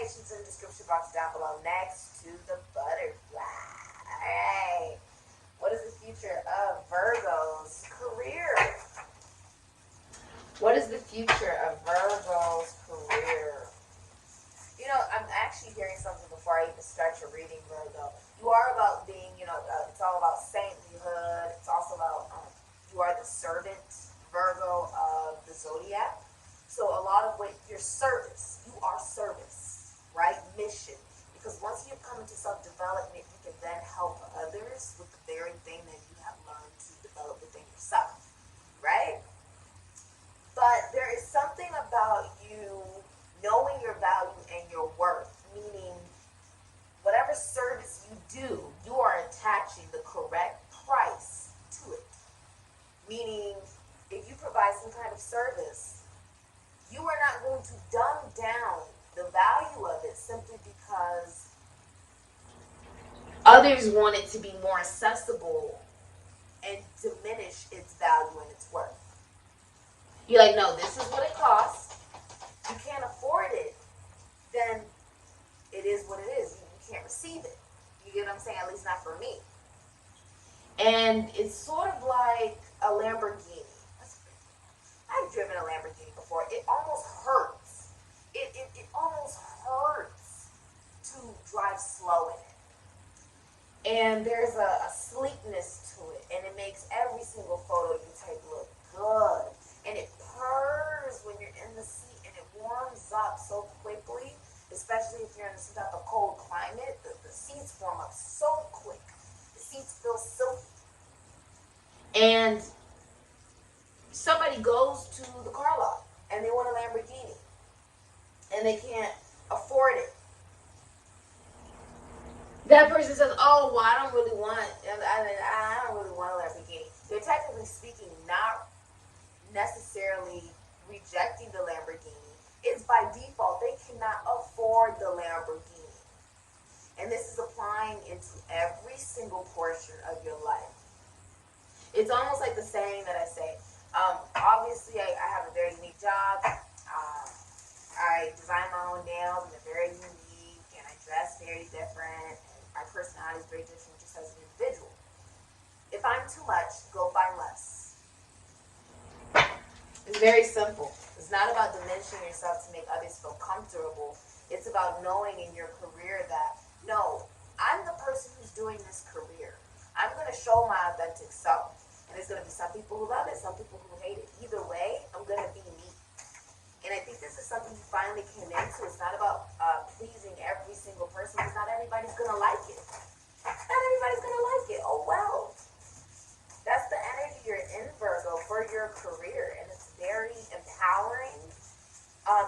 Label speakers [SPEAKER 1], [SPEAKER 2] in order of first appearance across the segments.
[SPEAKER 1] information's in the description box down below next to the butterfly. Alright. What is the future of Virgo's career? What is the future of Virgo's career? You know, I'm actually hearing something before I even start your reading, Virgo. You are about being, you know, it's all about saintlyhood. It's also about, you are the servant, Virgo, of the zodiac. So a lot of what your service, you are service, right? Mission. Because once you come into self-development, you can then help others with the very thing that you have learned to develop within yourself, right? But there is something about you knowing your value and your worth, meaning whatever service you do, you are attaching the correct price to it. Meaning, if you provide some kind of service, you are not going to dumb down the value of it simply because others want it to be more accessible and diminish its value and its worth. You're like, no, this is what it costs. You can't afford it, then it is what it is. You can't receive it. You get what I'm saying? At least not for me. And it's sort of like a Lamborghini. I've driven a Lamborghini before. It almost hurts. It almost hurts to drive slow in it. And there's a sleekness to it. And it makes every single photo you take look good. And it purrs when you're in the seat. And it warms up so quickly. Especially if you're in some type of cold climate. The seats warm up so quick. The seats feel silky. And somebody goes to the car lot and they want a Lamborghini and they can't afford it. That person says, oh, well, I don't really want a Lamborghini. They're technically speaking not necessarily rejecting the Lamborghini. It's by default, they cannot afford the Lamborghini. And this is applying into every single portion of your life. It's almost like the saying that I say. Obviously, I have a very unique job. I design my own nails, and they're very unique, and I dress very different, and my personality is very different just as an individual. If I'm too much, go find less. It's very simple. It's not about diminishing yourself to make others feel comfortable. It's about knowing in your career that, no, I'm the person who's doing this career. I'm going to show my authentic self. And there's going to be some people who love it, some people who hate it. Either way, I'm going to be me. And I think this is something you finally came into. It's not about pleasing every single person, because not everybody's going to like it. Not everybody's going to like it. Oh, well. That's the energy you're in, Virgo, for your career. And it's very empowering.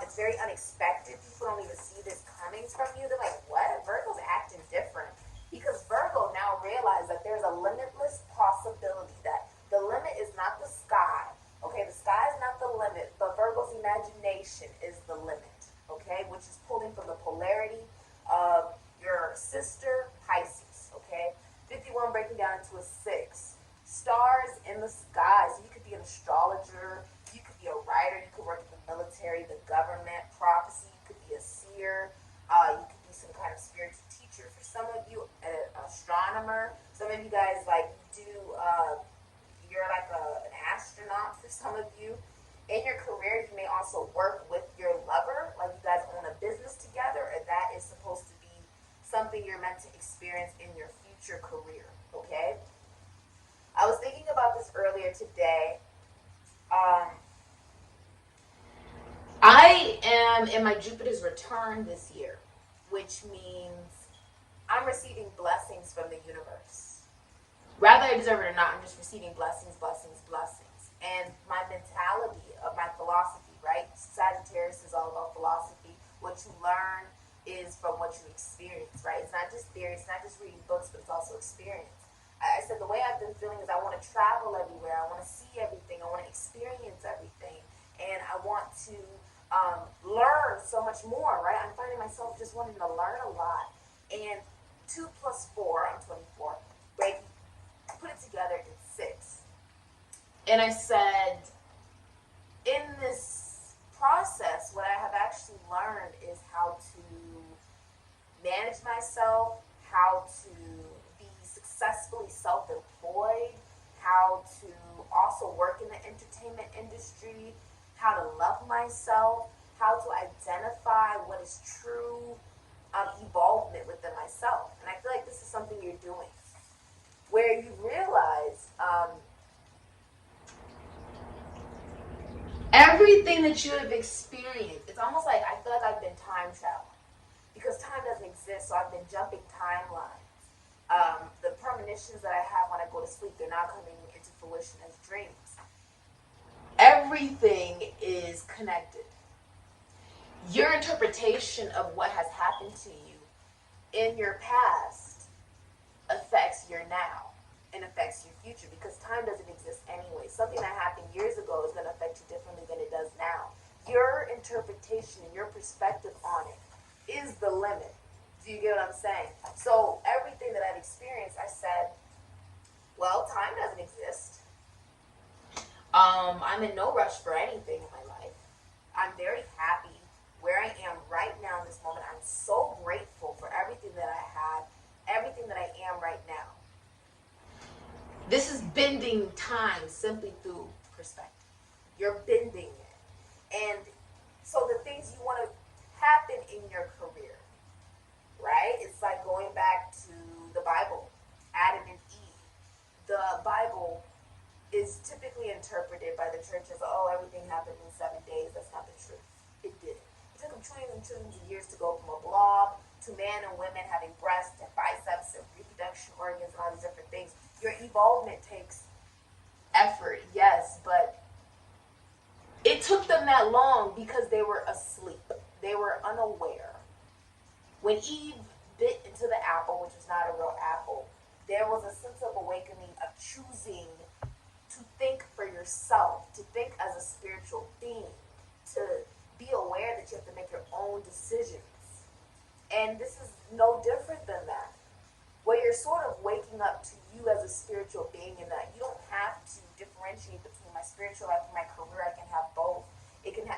[SPEAKER 1] It's very unexpected. People don't even see this coming from you. They're like, what? Virgo's acting different. Because Virgo now realizes that there's a limitless possibility, that the limit is not the sky, okay? The sky is not the limit, but Virgo's imagination is the limit, okay? Which is pulling from the polarity of your sister, Pisces, okay? 51 breaking down into a 6. Stars in the sky. So you could be an astrologer, you could be a writer, you could work in the military, the government, prophecy, you could be a seer, you could be some kind of spiritual teacher. For some of you, an astronomer. Some of you guys like do you're like an astronaut for some of you. In your career, you may also work with your lover, like you guys own a business together, and that is supposed to be something you're meant to experience in your future career, okay? I was thinking about this earlier today. I am in my Jupiter's return this year, which means I'm receiving blessings from the universe. Whether I deserve it or not, I'm just receiving blessings, blessings, blessings. And my mentality of my philosophy, right? Sagittarius is all about philosophy. What you learn is from what you experience, right? It's not just theory, it's not just reading books, but it's also experience. I said the way I've been feeling is I want to travel everywhere. I want to see everything. I want to experience everything. And I want to learn so much more, right? I'm finding myself just wanting to learn a lot. And 2 plus 4, I'm 24, Reiki, put it together in 6. And I said, in this process, what I have actually actually learned is how to manage myself, how to be successfully self-employed, how to also work in the entertainment industry, how to love myself, how to identify what is true evolvement within myself. And I feel like this is something you're doing, where you realize everything that you have experienced. It's almost like I feel like I've been time traveling because time doesn't exist, so I've been jumping timelines. The premonitions that I have when I go to sleep, they're now coming into fruition as dreams. Everything is connected. Your interpretation of what has happened to you in your past affects your now and affects your future, because time doesn't exist anyway. Something that happened years ago is going to affect you differently than it does now. Your interpretation and your perspective on it is the limit. Do you get what I'm saying? So everything that I've experienced, I said, well, time doesn't exist. I'm in no rush for anything in my life. I'm very happy where I am right now in this moment. I'm so grateful for everything that I have, everything that I am right now. This is bending time simply through perspective. You're bending it. And so the things you want to happen in your career, right? It's like going back to the Bible, Adam and Eve. The Bible is typically interpreted by the church as, oh, everything happened in 7 days. That's not the truth. It didn't. It took them trillions and trillions of years to go from a blob to man and women having breasts and biceps and reproduction organs and all these different things. Your evolvement takes effort, yes, but it took them that long because they were asleep. They were unaware. When Eve bit into the apple, which was not a real apple, there was a sense of awakening, of choosing to think for yourself, to think as a spiritual being, to be aware that you have to make your own decisions. And this is no different than that, where you're sort of waking up to you as a spiritual being, and that you don't have to differentiate between my spiritual life and my career. I can have both.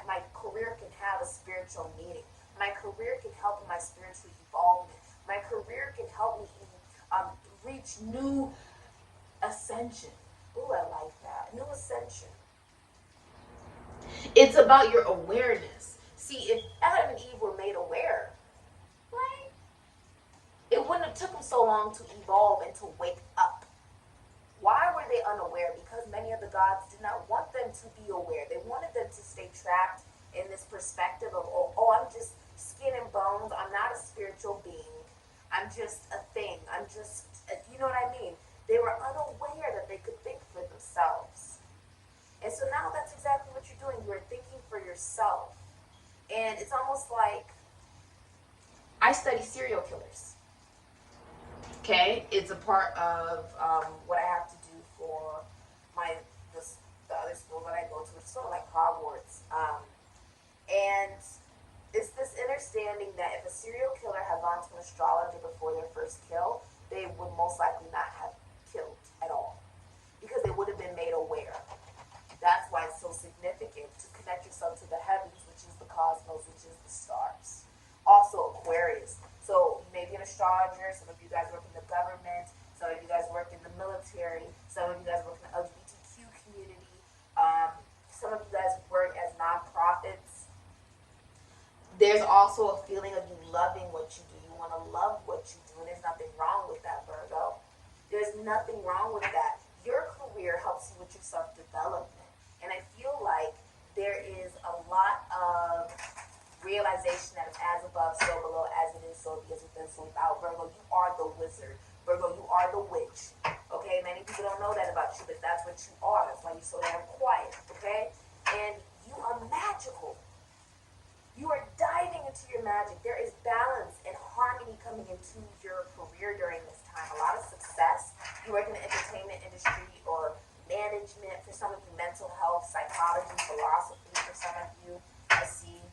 [SPEAKER 1] My career can have a spiritual meaning. My career can help in my spiritual evolvement. My career can help me reach new ascension. Ooh, I like that. New ascension. It's about your awareness. See, if Adam and Eve were made aware, right, it wouldn't have took them so long to evolve and to wake up. Why were they unaware? Because many of the gods did not want them to be aware. They wanted them to stay trapped in this perspective of, oh, I'm just skin and bones. I'm not a spiritual being. I'm just a thing. I'm just, you know what I mean? They were unaware that they could think for themselves. And so now that's exactly what you're doing. You're thinking for yourself. And it's almost like, I study serial killers. Okay? It's a part of what I have to do for the other school that I go to, which is sort of like Hogwarts. And it's this understanding that if a serial killer had gone to an astrologer before their first kill, they would most likely not have killed at all, because they would have been made aware. That's why it's so significant to connect yourself to the heavens, which is the cosmos, which is the stars. Also Aquarius. So you may be an astrologer. Some of you guys work in the government. Some of you guys work in the military. Some of you guys work in the LGBTQ community. Some of you guys work as nonprofits. There's also a feeling of you loving what you do. You want to love what you do, and there's nothing wrong with that, Virgo. There's nothing wrong with that. Your career helps you with your self-development. And I feel like there is a lot of realization that is as above, so below, as it is, so it is within, so without. Virgo, you are the wizard. Virgo, you are the witch. Okay? Many people don't know that about you, but that's what you are. That's why you're so damn quiet. Okay? And you are magical. You are diving into your magic. There is balance and harmony coming into your career during this time. A lot of success. You work in the entertainment industry or management. For some of you, mental health, psychology, philosophy. For some of you, I see.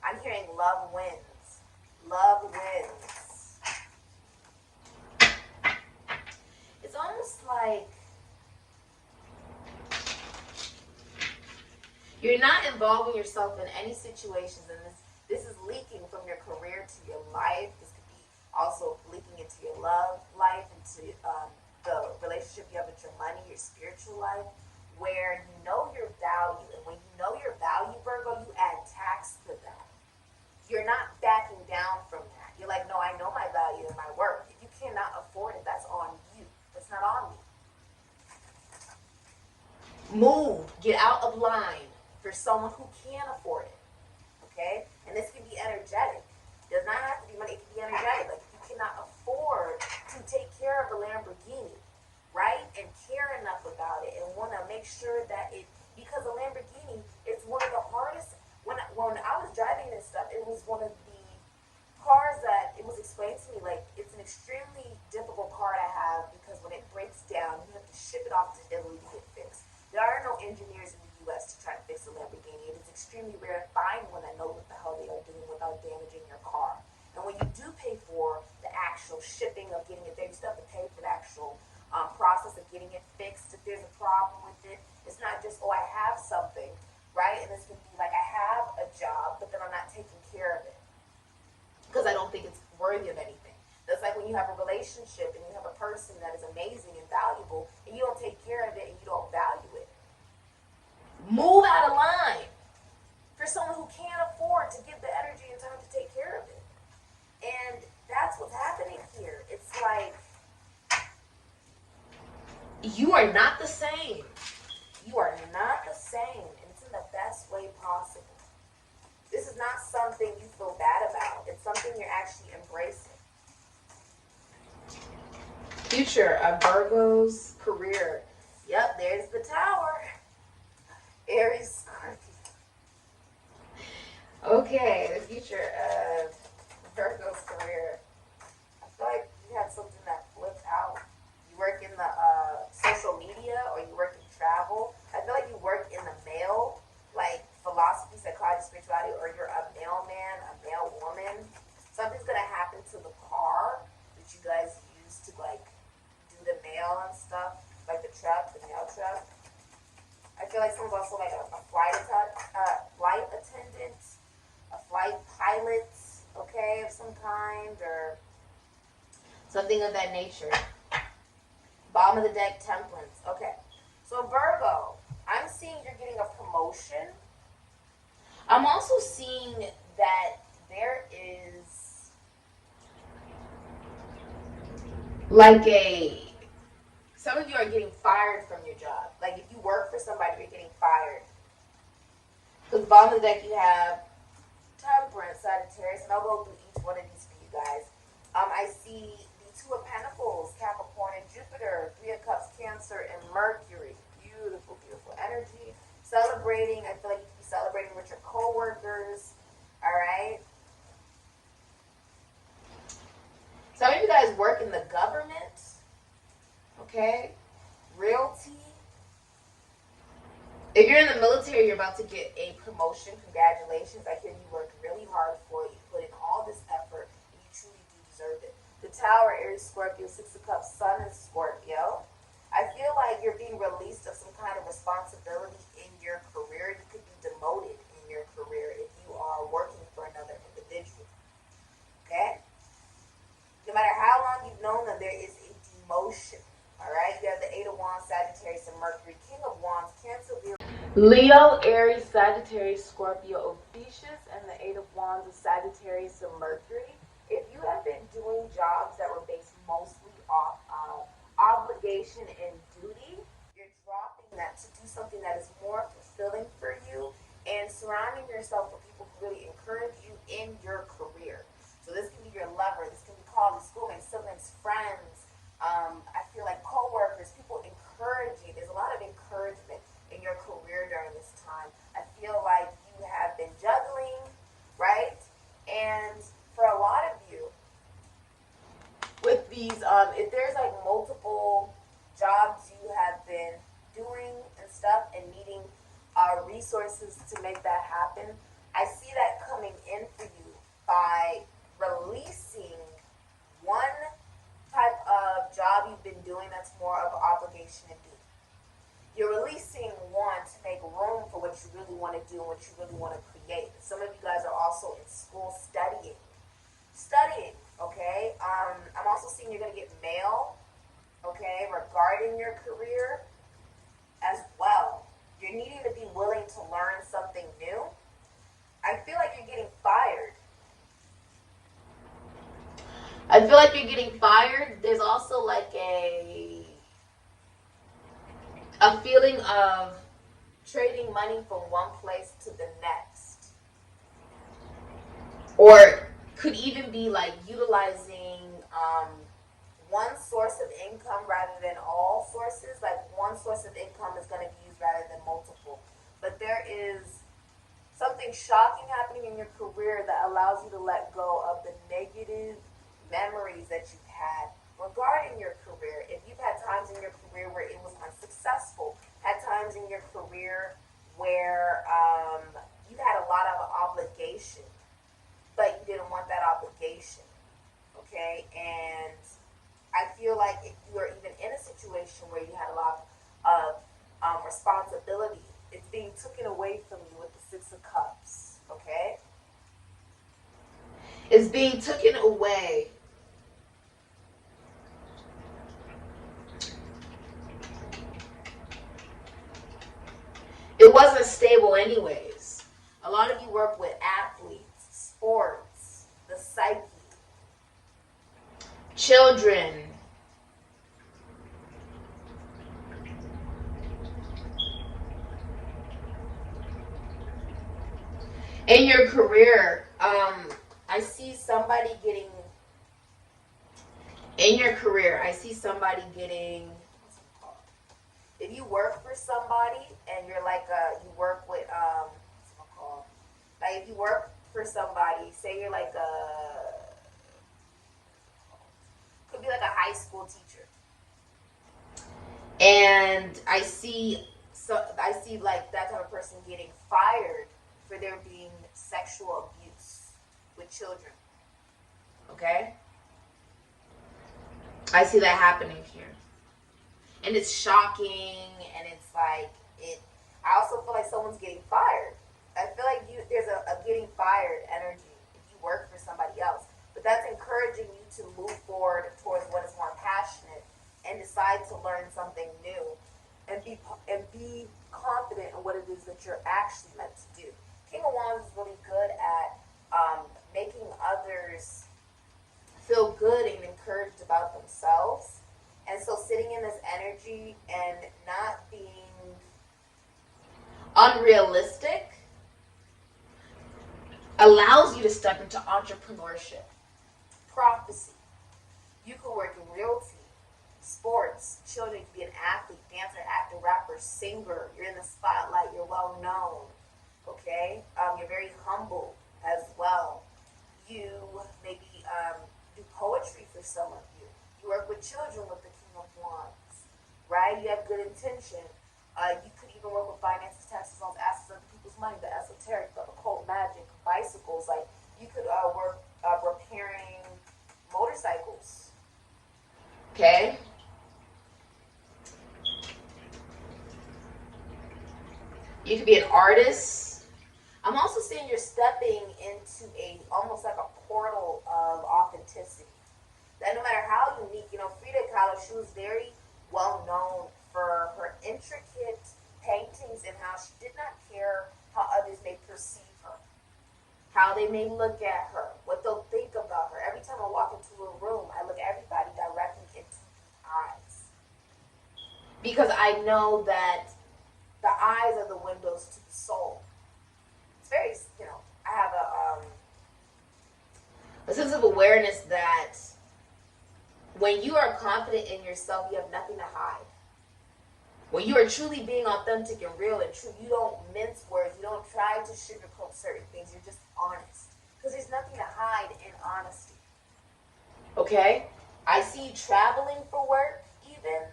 [SPEAKER 1] I'm hearing love wins. Love wins. It's almost like you're not involving yourself in any situations, and This is leaking from your career to your life. This could be also leaking into your love life, into the relationship you have with your money, your spiritual life, where you know your value. And when you know your value, Virgo, you add tax to that. You're not backing down from that. You're like, no, I know my value and my worth. If you cannot afford it, that's on you. That's not on me. Move, get out of line for someone who can afford it. Okay? And this can be energetic. It does not have to be money, it can be energetic. Like if you cannot afford to take care of a Lamborghini, right? And care enough about it and want to make sure that it, because a Lamborghini, it's one of the hardest, when I was driving this stuff, it was one of the cars that it was explained to me, like it's an extremely difficult car to have because when it breaks down, you have to ship it off to Italy to get fixed. There are no engineers in the U.S. to try to fix a Lamborghini. It is extremely rare to find one that knows what the hell they are doing without damaging your car. And when you do pay for the actual shipping of getting it there, you still have to pay for the actual process of getting it fixed. If there's a problem with it, it's not just, oh, I have something, right? And this can be like, I have a job, but then I'm not taking care of it because I don't think it's worthy of anything. That's like when you have a relationship and you have a person that is amazing and valuable and you don't take care of it and you don't value it. Move out of line for someone who can't afford to give the energy and time to take care of it. And that's what's happening here. It's like, you are not the same. You are not the same. And it's in the best way possible. This is not something you feel bad about. It's something you're actually embracing. Future of Virgo's career. Yep, there's the tower. Aries, Scorpio. Okay, the future of Virgo's career. I feel like you had something that flipped out. You work in the social media or you work in travel. I feel like you work in the mail, like philosophy, psychology, spirituality, or you're a mailman, a mail woman. Something's gonna happen to the car that you guys use to like do the mail and stuff, like the truck, the mail truck. I feel like someone's also like a flight attendant, a flight pilot, okay, of some kind, or something of that nature. Bottom of the deck, Temperance. Okay, so Virgo, I'm seeing you're getting a promotion. I'm also seeing that there is like some of you are getting fired from your job. Like if you work for somebody, you're getting fired. Because bottom of the deck, you have Temperance, Sagittarius, and I'll go through each one of these for you guys. I see the Two of Pentacles, Capricorn and Jupiter, Three of Cups, Cancer, and Mercury. Beautiful, beautiful energy. Celebrating, I feel like you could be celebrating with your co-workers, all right? Some of you guys work in the government, okay? Realty. If you're in the military, you're about to get a promotion. Congratulations. I hear you worked really hard for it. You put in all this effort, and you truly do deserve it. The Tower, Aries, Scorpio, Six of Cups, Sun, and Scorpio. I feel like you're being released of some kind of responsibility in your career. You could be demoted in your career if you are working for another individual. Okay? No matter how long you've known them, there is a demotion. All right? You have the Eight of Wands, Sagittarius, and Mercury. King of Wands, Cancer, Leo, Aries, Sagittarius, Scorpio, Ophiuchus, and the Eight of Wands of Sagittarius and Mercury. If you have been doing jobs that were based mostly off of obligation and duty, you're dropping that to do something that is more fulfilling for you and surrounding yourself with people who really encourage you in your career. So this can be your lover, this can be colleagues, schoolmates, siblings, friends. I feel like co-workers, people encourage you. There's a lot of encouragement in your career during this time. I feel like you have been juggling, right? And for a lot of you, with these, if there's like multiple jobs you have been doing and stuff and needing resources to make that happen, I see that coming in for you by releasing one type of job you've been doing that's more of an obligation and duty. You're releasing one to make room for what you really want to do and what you really want to create. Some of you guys are also in school studying, okay? I'm also seeing you're going to get mail, okay, regarding your career as well. You're needing to be willing to learn something new. I feel like you're getting fired. There's also like a feeling of trading money from one place to the next. Or could even be like utilizing one source of income rather than all sources. Like one source of income is going to be used rather than multiple. But there is something shocking happening in your career that allows you to let go of the negative memories that you've had regarding your career. If you've had times in your career where it was unsuccessful, had times in your career where you had a lot of obligation, but you didn't want that obligation, okay? And I feel like if you are even in a situation where you had a lot of responsibility, it's being taken away from you with the Six of Cups, okay? It's being taken away. It wasn't stable anyways. A lot of you work with athletes, sports, the psyche, children. In your career, I see somebody getting, if you work for somebody and you're like, you work with, what's it called? Like if you work for somebody, say you're like could be like a high school teacher. And I see like that type of person getting fired for there being sexual abuse with children. Okay? I see that happening here. And it's shocking, and it's like, I also feel like someone's getting fired. I feel like there's a getting fired energy if you work for somebody else. But that's encouraging you to move forward towards what is more passionate and decide to learn something new and be confident in what it is that you're actually meant to do. King of Wands is really good at making others feel good and encouraged about themselves. And so sitting in this energy and not being unrealistic allows you to step into entrepreneurship, prophecy. You could work in realty, sports, children. You could be an athlete, dancer, actor, rapper, singer. You're in the spotlight. You're well known. Okay? You're very humble as well. You maybe do poetry for some of you. You work with children with the King of Wands, right? You have good intention. You could even work with finances, taxes, loans, assets, other people's money, the esoteric, the occult, magic, bicycles. Like you could work repairing motorcycles. Okay. You could be an artist. I'm also seeing you're stepping into almost like a portal of authenticity. That no matter how unique, Frida Kahlo, she was very well known for her intricate paintings and how she did not care how others may perceive her, how they may look at her, what they'll think about her. Every time I walk into a room, I look at everybody directly into the eyes. Because I know that the eyes are the windows to the soul. It's very, I have a sense of awareness that when you are confident in yourself, you have nothing to hide. When you are truly being authentic and real and true, you don't mince words. You don't try to sugarcoat certain things. You're just honest. Because there's nothing to hide in honesty. Okay? I see you traveling for work even.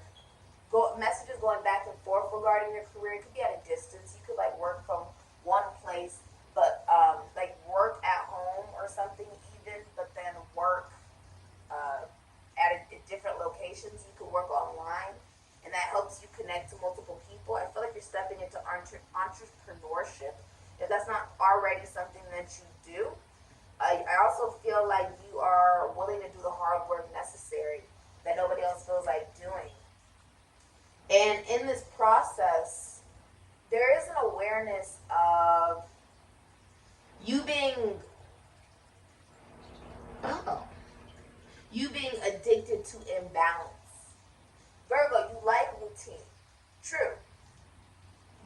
[SPEAKER 1] Messages going back and forth regarding your career. It could be at a distance. You could work from one place, but work at home or something even, but then work at different locations. You could work online, and that helps you connect to multiple people. I feel like you're stepping into entrepreneurship. If that's not already something that you do, to imbalance. Virgo, you like routine. True.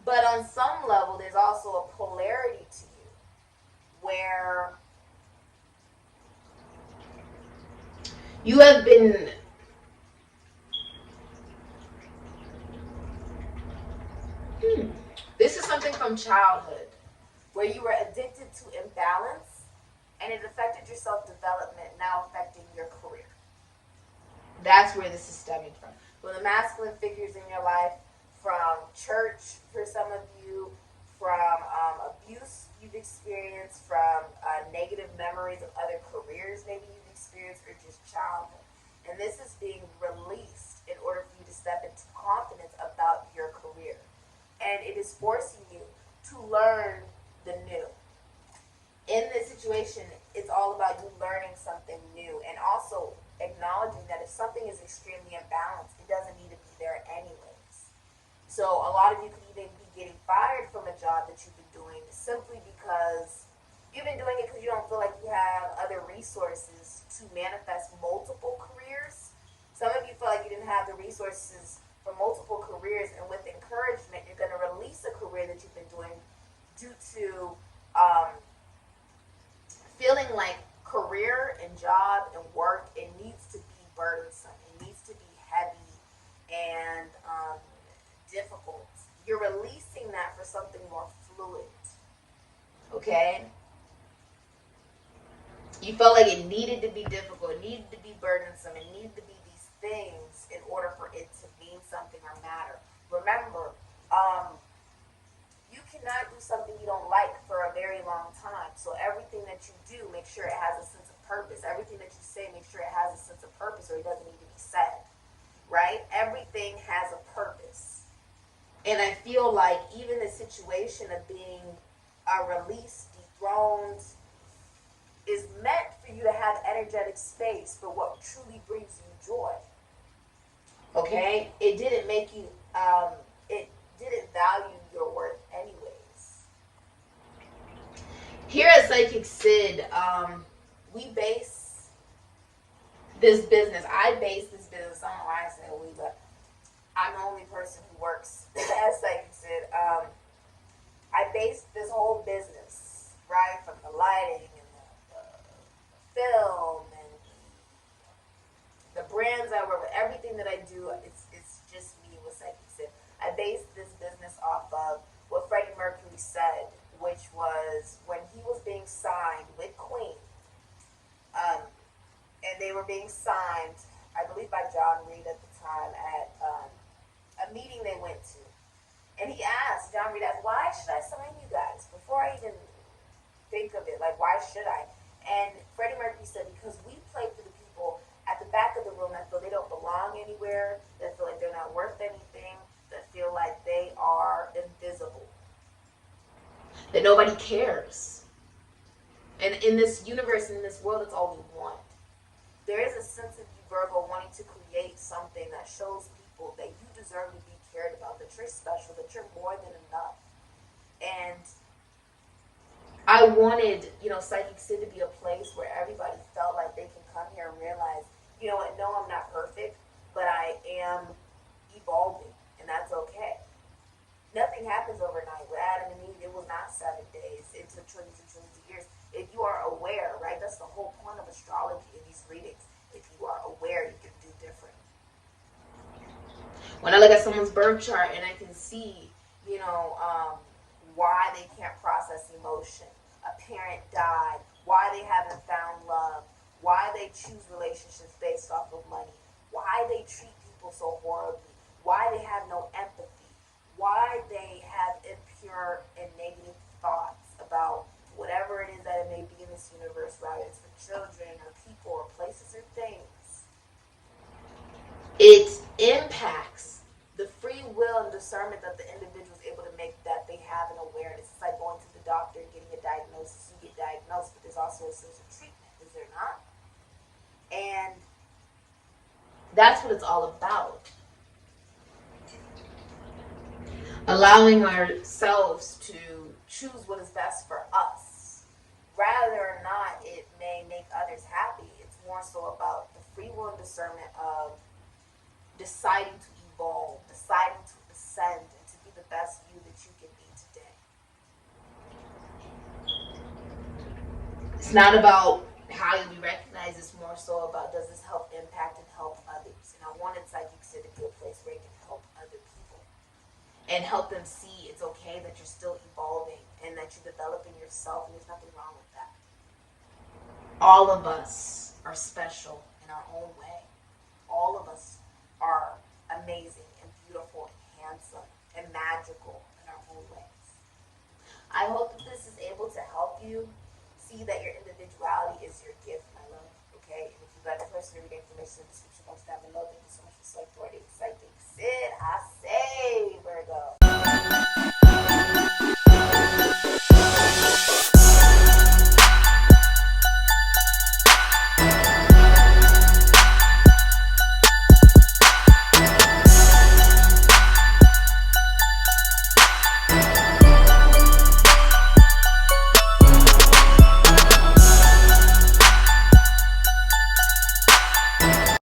[SPEAKER 1] But on some level, there's also a polarity to you where you have been this is something from childhood where you were addicted to imbalance and it affected your self-development, now affecting your career. That's where this is stemming from. From the masculine figures in your life, from church for some of you, from abuse you've experienced, from negative memories of other careers maybe you've experienced, or just childhood. And this is being released in order for you to step into confidence about your career. And it is forcing you to learn the new. In this situation, it's all about you learning something new and also acknowledging that if something is extremely imbalanced, it doesn't need to be there anyways. So a lot of you could even be getting fired from a job that you've been doing simply because you've been doing it because you don't feel like you have other resources to manifest multiple careers. Some of you feel like you didn't have the resources for multiple careers, and with encouragement, you're going to release a career that you've been doing due to feeling like career and job and work, it needs to be burdensome. It needs to be heavy and difficult. You're releasing that for something more fluid. Okay? You felt like it needed to be difficult, it needed to be burdensome, it needed to be these things in order for it to mean something or matter. Remember, you cannot do something you don't like for a very long time. So everything that you do, make sure it has a sense of purpose. Everything that you say, make sure it has a sense of purpose, or it doesn't need to be said. Right? Everything has a purpose. And I feel like even the situation of being released, dethroned, is meant for you to have energetic space for what truly brings you joy. Okay? It didn't make you, it didn't value your worth anyways. Here at Sikiksyd, we base this business. I base this business. I don't know why I say we, but I'm the only person who works at Sikiksyd. I base this whole business, right, from the lighting and the film and the brands I work with, everything that I do, it's just me with Sikiksyd. I based this business off of what Freddie Mercury said, which was when he was being signed with Queen, and they were being signed, I believe by John Reed at the time, at a meeting they went to. And John Reed asked, why should I sign you guys? Before I even think of it, like, why should I? And Freddie Mercury said, because we play for the people at the back of the room that feel they don't belong anywhere, that feel like they're not worth anything, that feel like they are invisible, that nobody cares. And in this universe, in this world, it's all we want. There is a sense of you, Virgo, wanting to create something that shows people that you deserve to be cared about, that you're special, that you're more than enough. And I wanted, Sikiksyd to be a place where everybody felt like they can come here and realize, you know what, no, I'm not perfect, but I am evolving, and that's okay. Nothing happens overnight. With Adam and Eve, it was not 7 days. It took trillions and trillions of years. If you are aware, right, that's the whole point of astrology in these readings. If you are aware, you can do different. When I look at someone's birth chart and I can see, why they can't process emotion, a parent died, why they haven't found love, why they choose relationships based off of money, why they treat people so horribly, why they have no empathy, why they have impure and negative thoughts about whatever it is that it may be in this universe, whether it's for children or people or places or things. It impacts the free will and discernment that the individual is able to make, that they have an awareness. It's like going to the doctor and getting a diagnosis. You get diagnosed, but there's also a sense of treatment, is there not? And that's what it's all about. Allowing ourselves to choose what is best for us. Rather or not it may make others happy, it's more so about the free will and discernment of deciding to evolve, deciding to ascend, and to be the best you that you can be today. It's not about how you be recognized, it's more so about does this help impact and help others. And I wanted Sikiksyd to be a place where you can help other people and help them see it's okay that you're still evolving and that you're developing yourself, and there's nothing wrong with that. All of us are special in our own way. All of us are amazing and beautiful and handsome and magical in our own ways. I hope that this is able to help you see that your individuality is your gift, my love. Okay? And if you'd like a personal reading, information in the description box down below. Thank you so much for selecting Sikiksyd. I say, Virgo.